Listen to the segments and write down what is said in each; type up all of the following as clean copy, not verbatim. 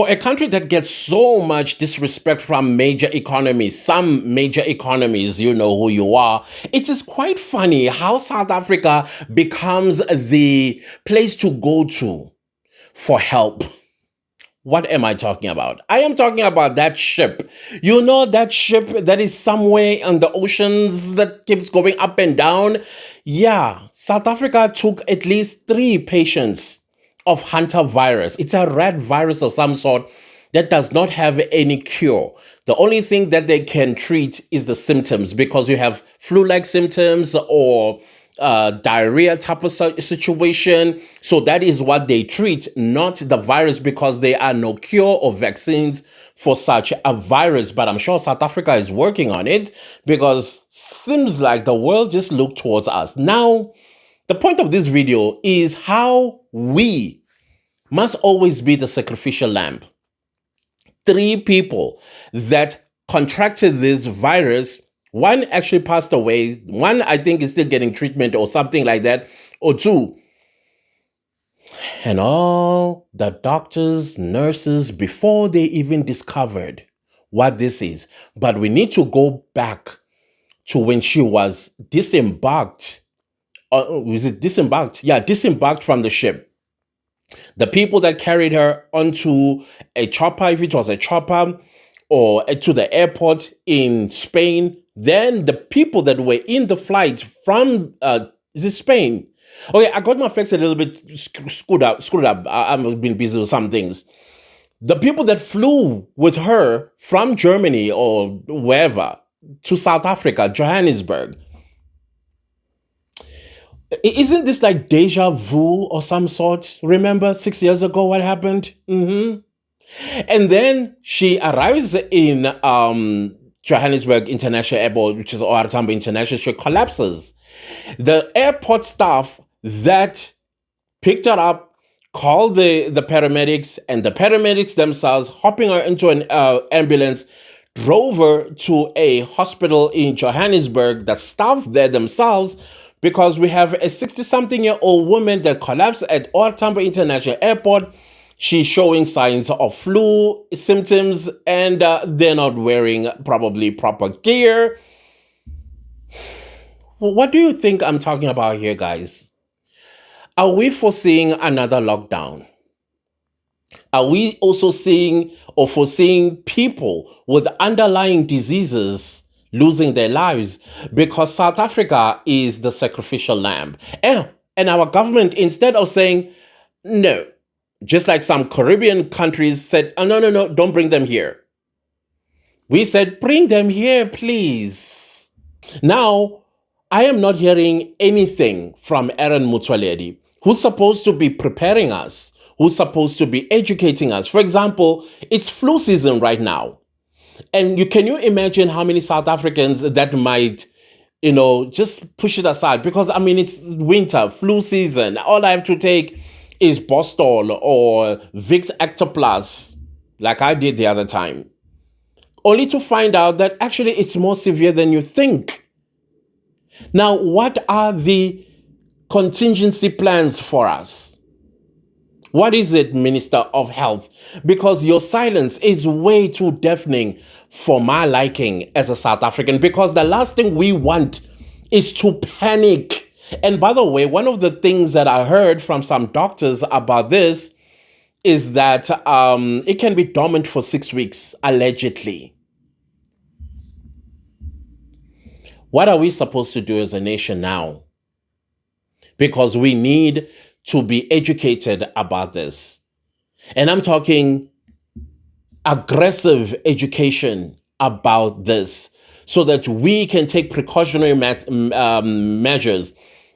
For a country that gets so much disrespect from major economies, some major economies, you know who you are, it is quite funny how South Africa becomes the place to go to for help. What am I talking about? I am talking about that ship. You know, that ship that is somewhere in the oceans that keeps going up and down? Yeah, South Africa took at least 3 patients of Hunter virus. It's a rat virus of some sort that does not have any cure. The only thing that they can treat is the symptoms, because you have flu-like symptoms or diarrhea type of situation. So that is what they treat, not the virus, because there are no cure or vaccines for such a virus. But I'm sure South Africa is working on it, because seems like the world just looked towards us. Now, the point of this video is how we must always be the sacrificial lamb. 3 people that contracted this virus, one actually passed away, one I think is still getting treatment or something like that, or 2. And all the doctors, nurses, before they even discovered what this is. But we need to go back to when she was disembarked. Was it disembarked? Yeah, disembarked from the ship. The people that carried her onto a chopper, if it was a chopper, or to the airport in Spain, then the people that were in the flight from is it Spain? Okay, I got my facts a little bit screwed up. I've been busy with some things. The people that flew with her from Germany or wherever to South Africa, Johannesburg. Isn't this like deja vu or some sort? Remember 6 years ago what happened? And then she arrives in Johannesburg International Airport, which is OR Tambo International. She collapses. The airport staff that picked her up called the paramedics, and the paramedics themselves, hopping her into an ambulance, drove her to a hospital in Johannesburg. The staff there themselves, because we have a 60-something-year-old woman that collapsed at OR Tambo International Airport. She's showing signs of flu symptoms, and they're not wearing probably proper gear. What do you think I'm talking about here, guys? Are we foreseeing another lockdown? Are we also seeing or foreseeing people with underlying diseases losing their lives? Because South Africa is the sacrificial lamb. And our government, instead of saying, no, just like some Caribbean countries said, oh, no, don't bring them here. We said, bring them here, please. Now, I am not hearing anything from Aaron Motsoaledi, who's supposed to be preparing us, who's supposed to be educating us. For example, it's flu season right now. And can you imagine how many South Africans that might, just push it aside? Because, it's winter, flu season. All I have to take is Bostol or Vicks Actor Plus, like I did the other time. Only to find out that actually it's more severe than you think. Now, what are the contingency plans for us? What is it, Minister of Health? Because your silence is way too deafening for my liking as a South African, because the last thing we want is to panic. And by the way, one of the things that I heard from some doctors about this is that it can be dormant for 6 weeks, allegedly. What are we supposed to do as a nation now? Because we need to be educated about this. And I'm talking aggressive education about this, so that we can take precautionary measures.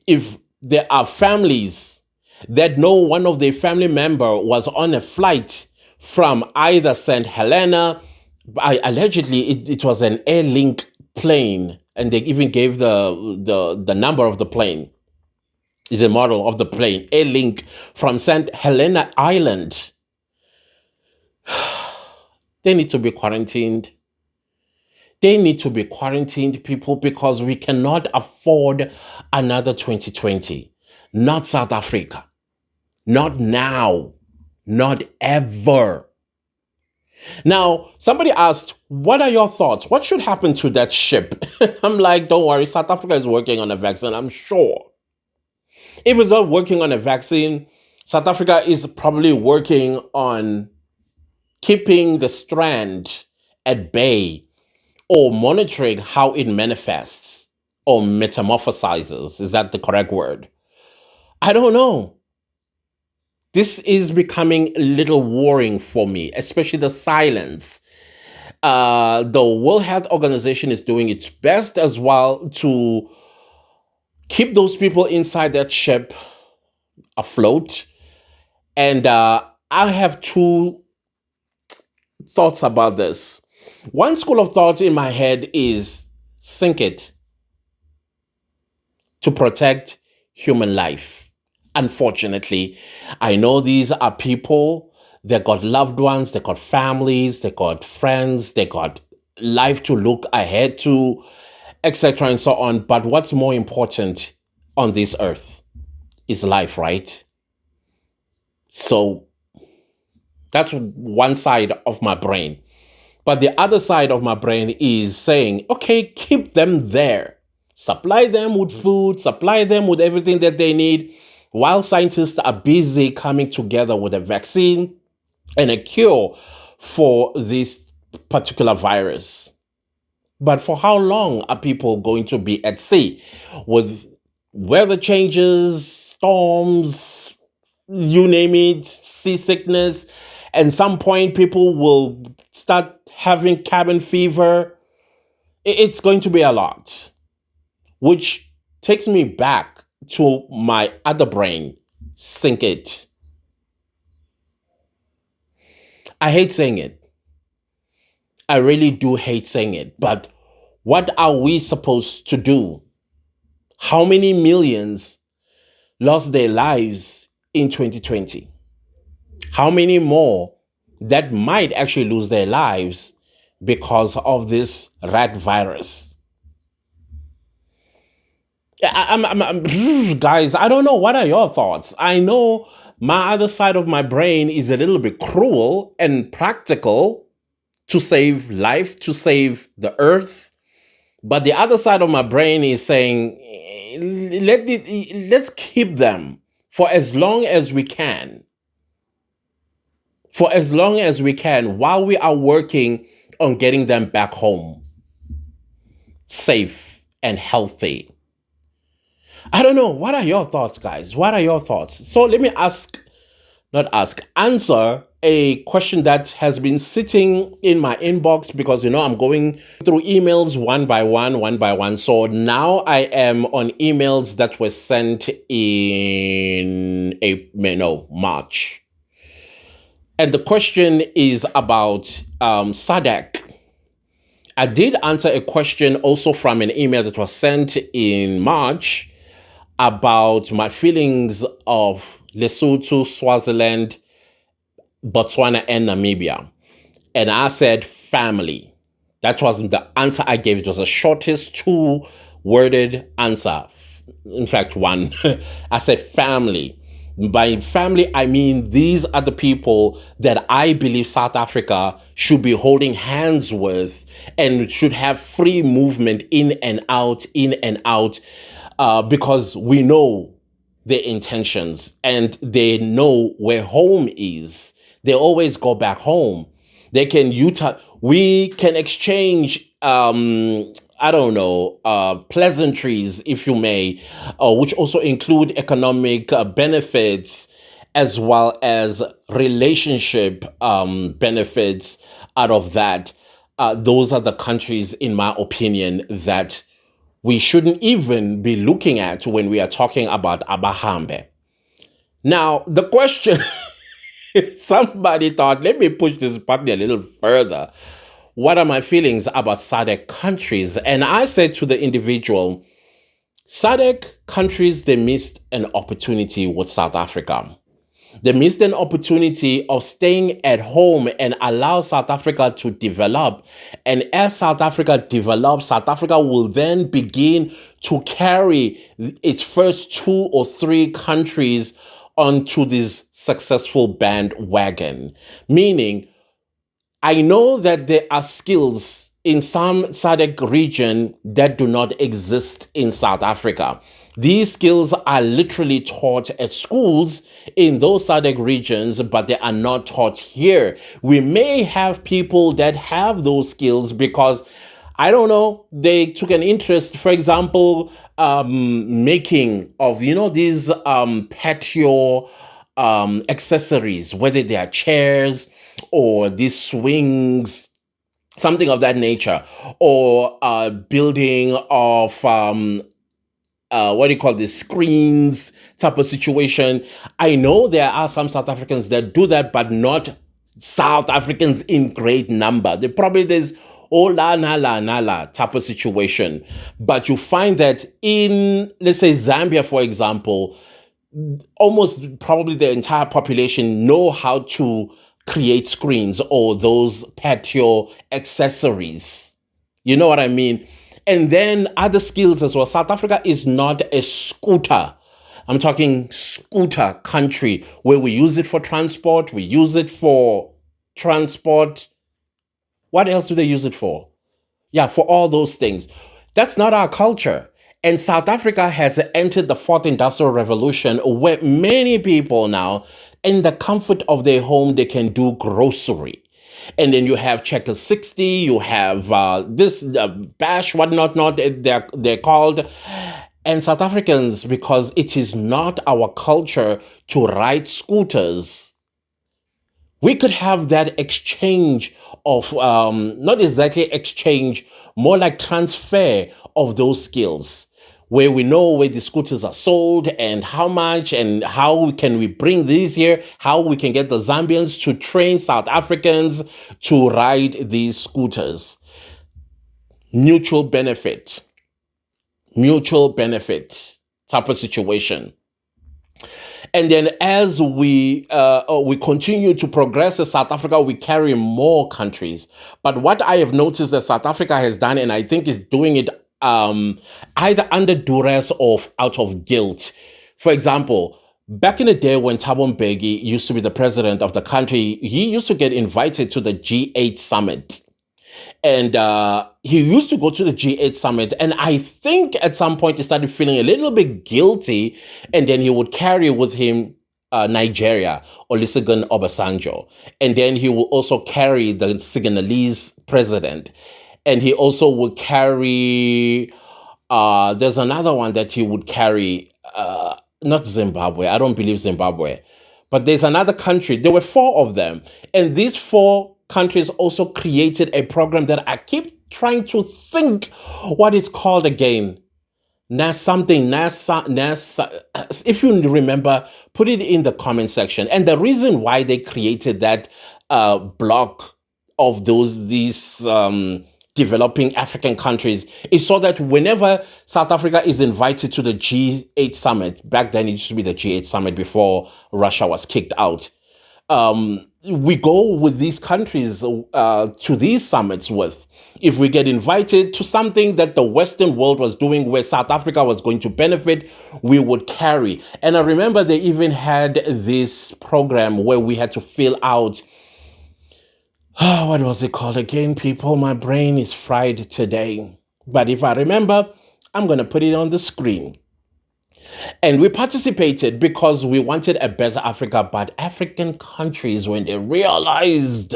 If there are families that know one of their family member was on a flight from either St. Helena, allegedly it was an Airlink plane, and they even gave the number of the plane. Is a model of the plane, Airlink from St. Helena Island. They need to be quarantined. They need to be quarantined, people, because we cannot afford another 2020. Not South Africa. Not now. Not ever. Now, somebody asked, what are your thoughts? What should happen to that ship? I'm like, don't worry, South Africa is working on a vaccine, I'm sure. If it's not working on a vaccine, South Africa is probably working on keeping the strand at bay or monitoring how it manifests or metamorphosizes. Is that the correct word? I don't know. This is becoming a little worrying for me, especially the silence. The World Health Organization is doing its best as well to keep those people inside that ship afloat. And I have two thoughts about this. One school of thought in my head is sink it to protect human life. Unfortunately, I know these are people, they got loved ones, they got families, they got friends, they got life to look ahead to, etc. and so on. But what's more important on this earth is life, right? So that's one side of my brain. But the other side of my brain is saying, okay, keep them there. Supply them with food, supply them with everything that they need, while scientists are busy coming together with a vaccine and a cure for this particular virus. But for how long are people going to be at sea with weather changes, storms, you name it, seasickness? At some point, people will start having cabin fever. It's going to be a lot, which takes me back to my other brain. Sink it. I hate saying it. I really do hate saying it. But what are we supposed to do? How many millions lost their lives in 2020? How many more that might actually lose their lives because of this rat virus? Guys, I don't know. What are your thoughts? I know my other side of my brain is a little bit cruel and practical to save life, to save the earth. But the other side of my brain is saying, let's keep them for as long as we can. For as long as we can, while we are working on getting them back home, safe and healthy. I don't know. What are your thoughts, guys? What are your thoughts? So let me answer a question that has been sitting in my inbox because, I'm going through emails one by one. So now I am on emails that were sent in March. And the question is about SADC. I did answer a question also from an email that was sent in March about my feelings of Lesotho, Swaziland, Botswana, and Namibia. And I said family. That was the answer I gave. It was the shortest two-worded answer. In fact, one. I said family. By family, I mean these are the people that I believe South Africa should be holding hands with and should have free movement in and out, because we know their intentions and they know where home is. They always go back home. They can we can exchange pleasantries, if you may, which also include economic benefits as well as relationship benefits out of that. Those are the countries, in my opinion, that we shouldn't even be looking at when we are talking about Abahambe. Now, the question, somebody thought, let me push this button a little further. What are my feelings about SADC countries? And I said to the individual, SADC countries, they missed an opportunity with South Africa. They missed an opportunity of staying at home and allow South Africa to develop. And as South Africa develops, South Africa will then begin to carry its first 2 or 3 countries onto this successful bandwagon. Meaning, I know that there are skills in some SADC region that do not exist in South Africa. These skills are literally taught at schools in those SADC regions, but they are not taught here. We may have people that have those skills because, I don't know, they took an interest, for example, making of, these patio accessories, whether they are chairs or these swings, something of that nature, or building of what do you call this, screens type of situation. I know there are some South Africans that do that, but not South Africans in great number. There's oh la la type of situation. But you find that in, let's say, Zambia, for example, almost probably the entire population know how to create screens or those patio accessories. You know what I mean? And then other skills as well. South Africa is not a scooter. I'm talking scooter country where we use it for transport. We use it for transport. What else do they use it for? Yeah, for all those things. That's not our culture. And South Africa has entered the fourth industrial revolution where many people now, in the comfort of their home, they can do grocery. And then you have Checker 60, you have this Bash, whatnot, they're called. And South Africans, because it is not our culture to ride scooters, we could have that exchange of, not exactly exchange, more like transfer of those skills, where we know where the scooters are sold and how much and how can we bring these here, how we can get the Zambians to train South Africans to ride these scooters. Mutual benefit type of situation. And then as we continue to progress as South Africa, we carry more countries. But what I have noticed that South Africa has done, and I think is doing it either under duress or out of guilt. For example, back in the day when Thabo Mbeki used to be the president of the country, he used to get invited to the G8 summit. And he used to go to the G8 summit. And I think at some point he started feeling a little bit guilty. And then he would carry with him Nigeria, Olusegun Obasanjo. And then he will also carry the Senegalese president. And he also would carry, there's another one that he would carry, not Zimbabwe. I don't believe Zimbabwe. But there's another country. There were 4 of them. And these 4 countries also created a program that I keep trying to think what it's called again. NASA. If you remember, put it in the comment section. And the reason why they created that block of these developing African countries is so that whenever South Africa is invited to the G8 summit, back then it used to be the G8 summit before Russia was kicked out, we go with these countries to these summits with. If we get invited to something that the Western world was doing where South Africa was going to benefit, we would carry. And I remember they even had this program where we had to fill out, what was it called again, people? My brain is fried today. But if I remember, I'm going to put it on the screen. And we participated because we wanted a better Africa. But African countries, when they realized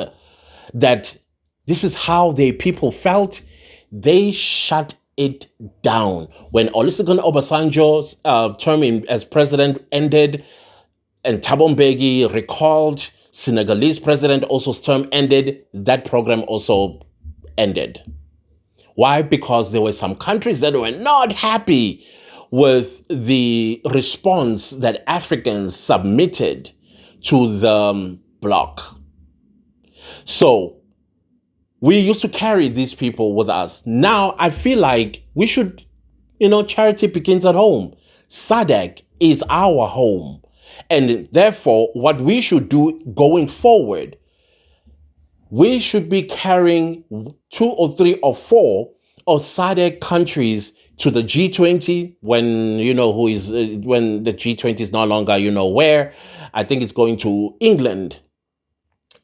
that this is how their people felt, they shut it down. When Olusegun Obasanjo's term as president ended and Thabo Mbeki recalled, Senegalese president also's term ended, that program also ended. Why? Because there were some countries that were not happy with the response that Africans submitted to the bloc. So we used to carry these people with us. Now I feel like we should, charity begins at home. SADC is our home. And therefore, what we should do going forward, we should be carrying 2 or 3 or 4 of SADC countries to the G20 when, when the G20 is no longer, where. I think it's going to England.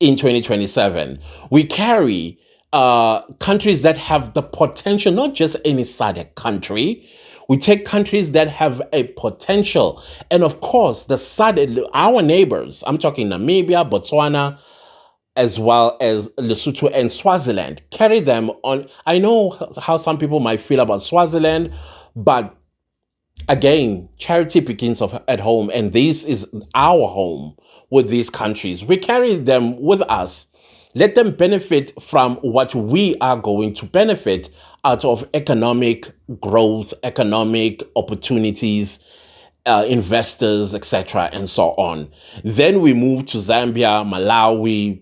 in 2027. We carry countries that have the potential, not just any SADC country. We take countries that have a potential. And of course, the SADC, our neighbors, I'm talking Namibia, Botswana, as well as Lesotho and Swaziland, carry them on. I know how some people might feel about Swaziland, but again, charity begins at home, and this is our home with these countries. We carry them with us. Let them benefit from what we are going to benefit out of economic growth, economic opportunities, investors, etc., and so on. Then we move to Zambia, Malawi,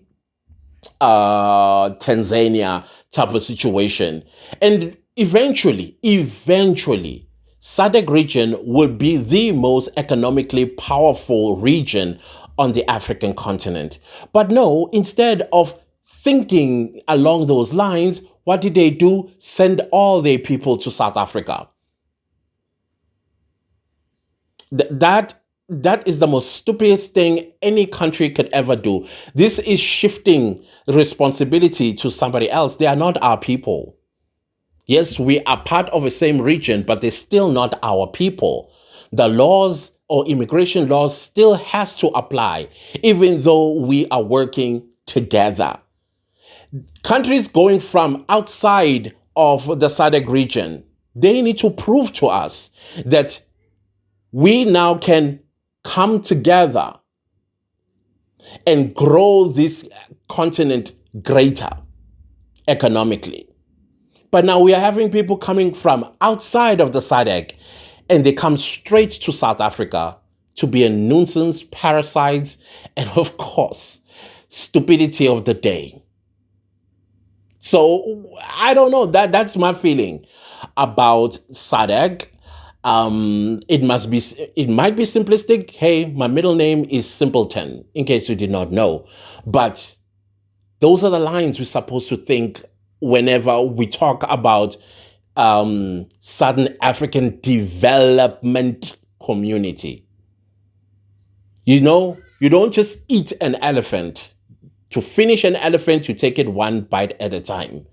Tanzania type of situation. And eventually, SADC region would be the most economically powerful region on the African continent. But no, instead of thinking along those lines, what did they do? Send all their people to South Africa. That is the most stupidest thing any country could ever do. This is shifting responsibility to somebody else. They are not our people. Yes, we are part of the same region, but they're still not our people. The laws or immigration laws still has to apply, even though we are working together. Countries going from outside of the SADC region, they need to prove to us that we now can come together and grow this continent greater economically. But now we are having people coming from outside of the SADC, and they come straight to South Africa to be a nuisance, parasites, and of course, stupidity of the day. So I don't know. That's my feeling about SADC. It might be simplistic. Hey, my middle name is Simpleton, in case you did not know. But those are the lines we're supposed to think whenever we talk about Southern African Development Community. You know, you don't just eat an elephant. To finish an elephant, you take it one bite at a time.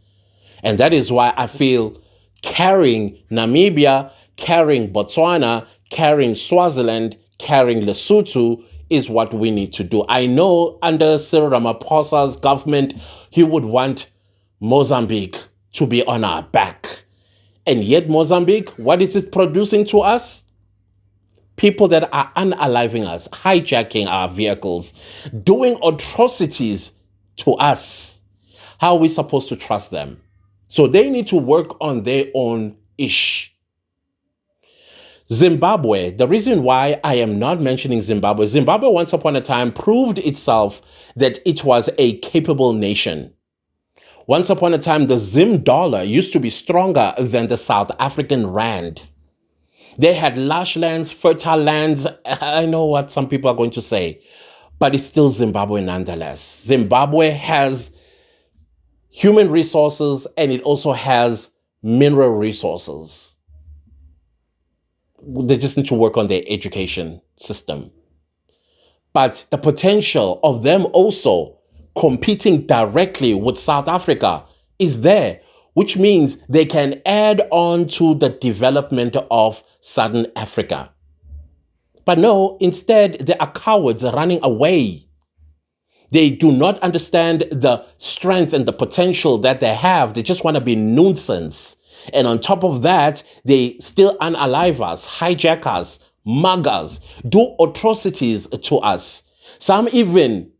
And that is why I feel carrying Namibia, carrying Botswana, carrying Swaziland, carrying Lesotho is what we need to do. I know under Cyril Ramaphosa's government, he would want Mozambique to be on our back. And yet Mozambique, what is it producing to us? People that are unaliving us, hijacking our vehicles, doing atrocities to us. How are we supposed to trust them? So they need to work on their own ish. Zimbabwe, the reason why I am not mentioning Zimbabwe once upon a time proved itself that it was a capable nation. Once upon a time, the Zim dollar used to be stronger than the South African rand. They had lush lands, fertile lands. I know what some people are going to say, but it's still Zimbabwe nonetheless. Zimbabwe has human resources and it also has mineral resources. They just need to work on their education system. But the potential of them also competing directly with South Africa is there, which means they can add on to the development of Southern Africa. But no, instead, they are cowards running away. They do not understand the strength and the potential that they have. They just want to be nuisance. And on top of that, they still unalive us, hijack us, mug us, do atrocities to us. Some even,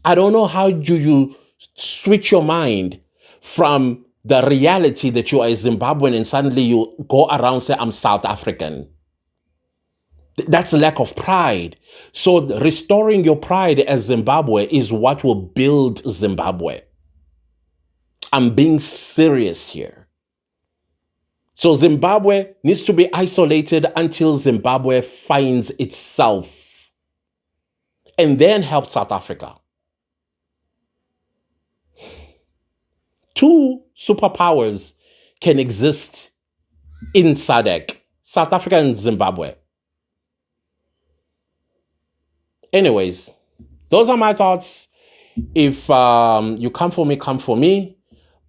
I don't know how do you switch your mind from the reality that you are a Zimbabwean and suddenly you go around and say, I'm South African. That's a lack of pride. So restoring your pride as Zimbabwe is what will build Zimbabwe. I'm being serious here. So Zimbabwe needs to be isolated until Zimbabwe finds itself and then help South Africa. Two superpowers can exist in SADC, South Africa and Zimbabwe. Anyways, those are my thoughts. If you come for me,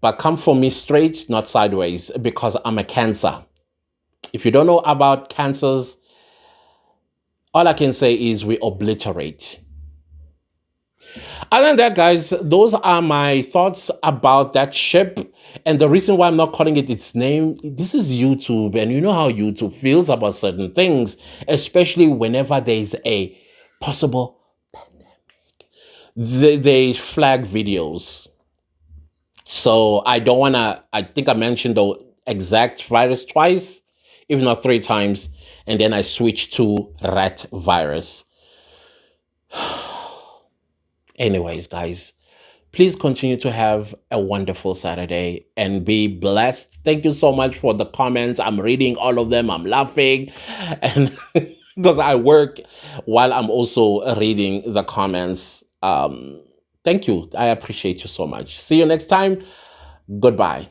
but come for me straight, not sideways, because I'm a cancer. If you don't know about cancers, all I can say is we obliterate. Other than that, guys, those are my thoughts about that ship. And the reason why I'm not calling it its name, this is YouTube. And you know how YouTube feels about certain things, especially whenever there's a possible, they flag videos. So I don't want to, I think I mentioned the exact virus twice, if not 3 times. And then I switched to rat virus. Anyways, guys, please continue to have a wonderful Saturday and be blessed. Thank you so much for the comments. I'm reading all of them. I'm laughing. And because I work while I'm also reading the comments. Thank you. I appreciate you so much. See you next time. Goodbye.